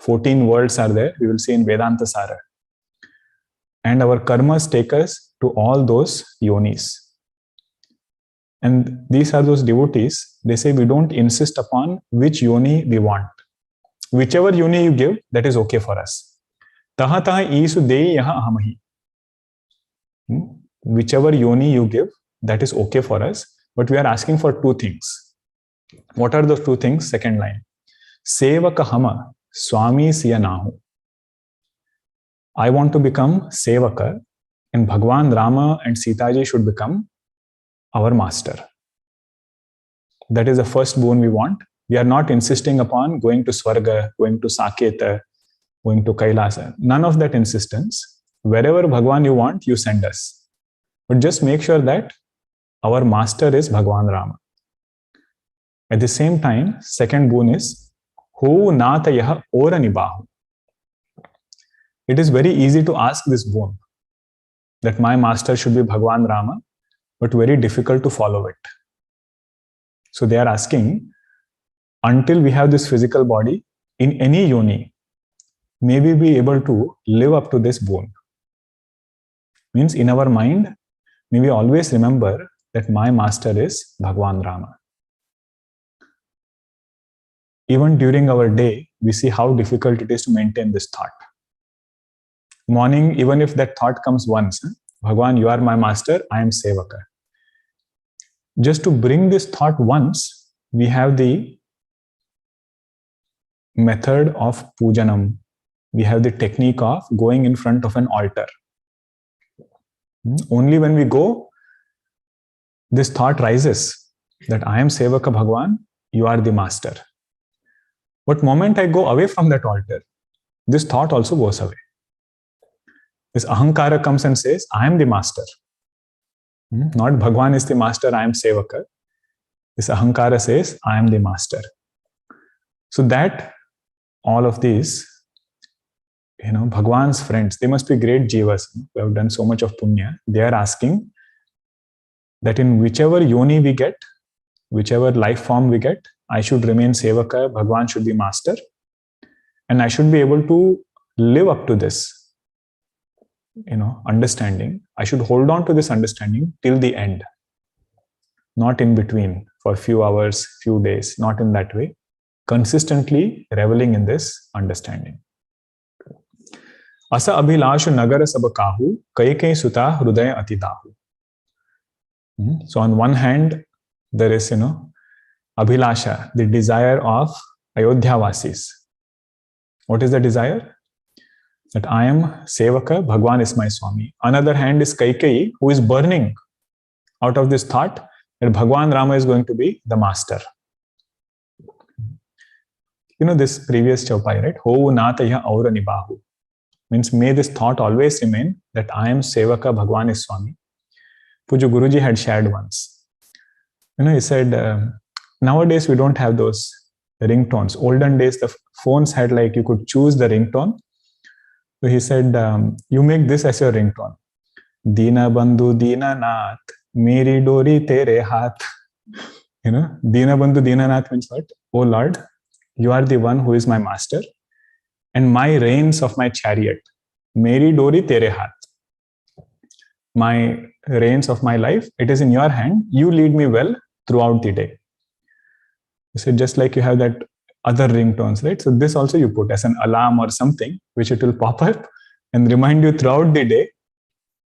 14 worlds are there, we will see in Vedanta Sara. And our karmas take us to all those yonis. And these are those devotees, they say we don't insist upon which yoni we want. Whichever yoni you give, that is okay for us. Taha taha isu dei yaha ahamahi. Whichever yoni you give, that is okay for us. But we are asking for two things. What are those two things? Second line. Sevaka hama swami siya nahu. I want to become sevaka, and Bhagwan Rama and Sitaji should become our master. That is the first boon we want. We are not insisting upon going to Swarga, going to Saketa, going to Kailasa. None of that insistence. Wherever Bhagwan you want, you send us. But just make sure that our master is Bhagwan Rama. At the same time, second boon is Ho nata yaha ora nibahu. It is very easy to ask this boon, that my master should be Bhagwan Rama, but very difficult to follow it. So they are asking, until we have this physical body, in any yoni, may we be able to live up to this boon. Means in our mind, may we always remember that my master is Bhagwan Rama. Even during our day, we see how difficult it is to maintain this thought. Morning, even if that thought comes once, Bhagwan, you are my master, I am Sevaka. Just to bring this thought once, we have the method of pujanam. We have the technique of going in front of an altar. Only when we go, this thought rises that I am Sevaka Bhagwan, you are the master. But moment I go away from that altar, this thought also goes away. This ahankara comes and says, I am the master. Not Bhagwan is the master, I am Sevaka. This ahankara says, I am the master. So that all of these, Bhagwan's friends, they must be great jivas who have done so much of punya. They are asking that in whichever yoni we get, whichever life form we get, I should remain Sevaka, Bhagwan should be master, and I should be able to live up to this understanding. I should hold on to this understanding till the end, not in between for a few hours, few days, not in that way. Consistently reveling in this understanding. Asa abhilashu nagara sabakahu, Kaikeyi suta hrudaya atidahu. So on one hand, there is, abhilasha, the desire of Ayodhya-vasis. What is the desire? That I am Sevaka, Bhagwan is my Swami. Another hand is Kaikeyi, who is burning out of this thought that Bhagwan Rama is going to be the master. This previous chaupai, right? Ho nata yaha aura nibahu. Means may this thought always remain that I am Sevaka, Bhagwan is Swami. Puja Guruji had shared once. He said, nowadays we don't have those ringtones. Olden days, the phones had you could choose the ringtone. So he said, you make this as your ringtone. Dina Bandhu Dina Nath, Meri Dori Tere Haath. Dina Bandhu Dina Nath means what? Oh Lord, you are the one who is my master, and my reins of my chariot, Meri Dori Tere Haath. My reins of my life, it is in your hand. You lead me well throughout the day. You see, just like you have that other ringtones, right? So this also you put as an alarm or something, which it will pop up and remind you throughout the day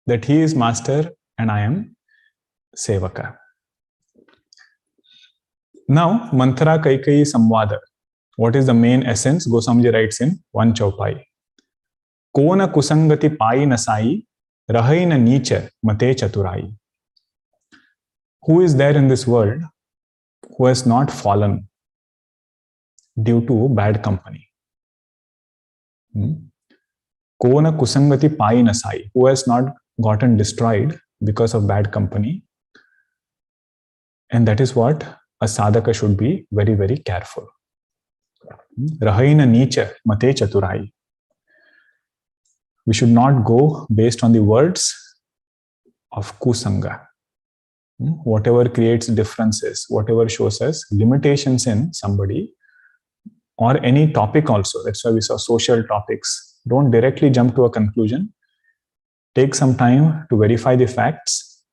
that he is master and I am sevaka. Now, Manthara Kaikeyi Samvada. What is the main essence? Goswamiji writes in one chaupai. Kona kusangati pai nasai, rahai na nicha mate chaturai. Who is there in this world who has not fallen due to bad company? Kona kusangati pai nasai. Who has not gotten destroyed because of bad company? And that is what a sadhaka should be very, very careful. Rahaina nicha mate chaturai. We should not go based on the words of kusanga. Whatever creates differences, whatever shows us limitations in somebody or any topic also. That's why we saw social topics. Don't directly jump to a conclusion. Take some time to verify the facts.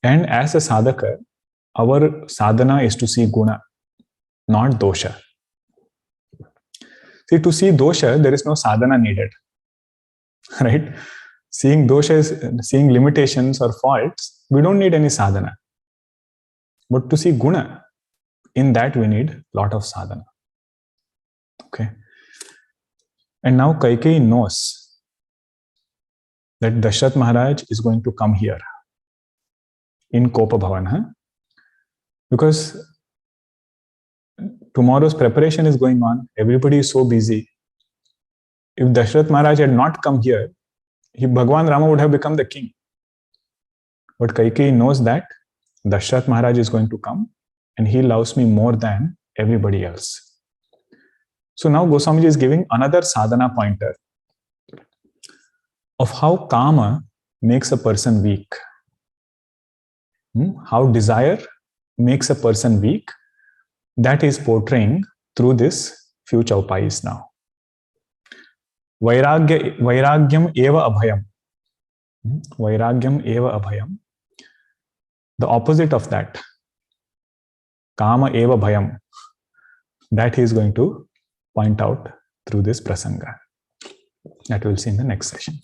And as a sadhaka, our sadhana is to see guna, not dosha. See, to see dosha, there is no sadhana needed. Right? Seeing doshas, seeing limitations or faults, we don't need any sadhana. But to see guna, in that we need a lot of sadhana. Okay. And now Kaikeyi knows that Dashrath Maharaj is going to come here in Kopa Bhavan. Because tomorrow's preparation is going on. Everybody is so busy. If Dashrath Maharaj had not come here, Bhagwan Rama would have become the king. But Kaikeyi knows that Dashrath Maharaj is going to come and he loves me more than everybody else. So now Goswamiji is giving another sadhana pointer of how kama makes a person weak. How desire makes a person weak. That is portraying through this few chaupais now. Vairagyam eva abhayam. Vairagyam eva abhayam. The opposite of that, kama eva bhayam, that he is going to point out through this prasanga. That we'll see in the next session.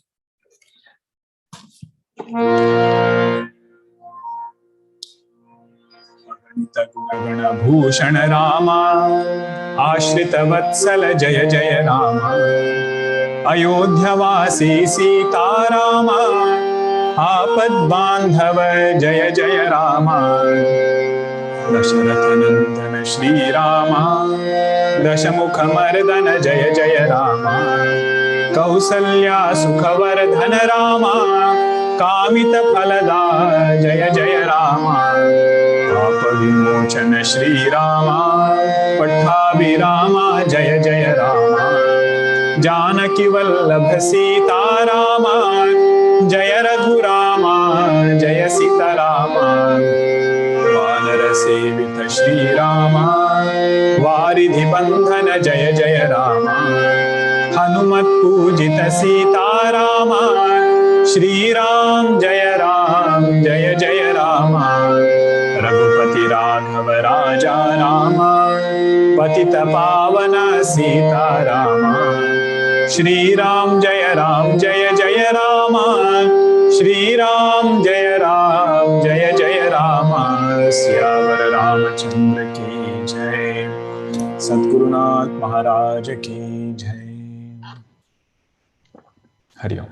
Bhushan Rama, Ashrita Vatsala Jaya Jaya Rama, Ayodhyavasi Sita Rama, Apad Bandhava Jaya Jaya Rama, Dashrathanandana Shri Rama, Dashamukha Mardana Jaya Jaya Rama, Kausalya Sukhavardhana Rama, Kamita Phalada Jaya Jaya Rama, Papa Vimochana Shri Rama, Pattabhi Rama Jaya Jaya Rama, Janaki Vallabha Sita Rama, Jaya Raghu Rama, Jaya Sita Rama, Vanara Sevita Shri Rama, Varidhi Bandhana Jaya Jaya Rama, Hanumat Pujita Sita Rama, Shri Ram Jaya Ram, Jaya Jaya Rama, Raghupati Raghava Raja Rama, Patita Pavana Sita Rama, Shri Ram Jaya Ram, Jaya Jaya Rama, Shri Ram Jaya Ram, Jaya Jaya Rama, Syavar Ramachandra ki Jai, Sadgurunath Maharaj ki Jai. Hari Om.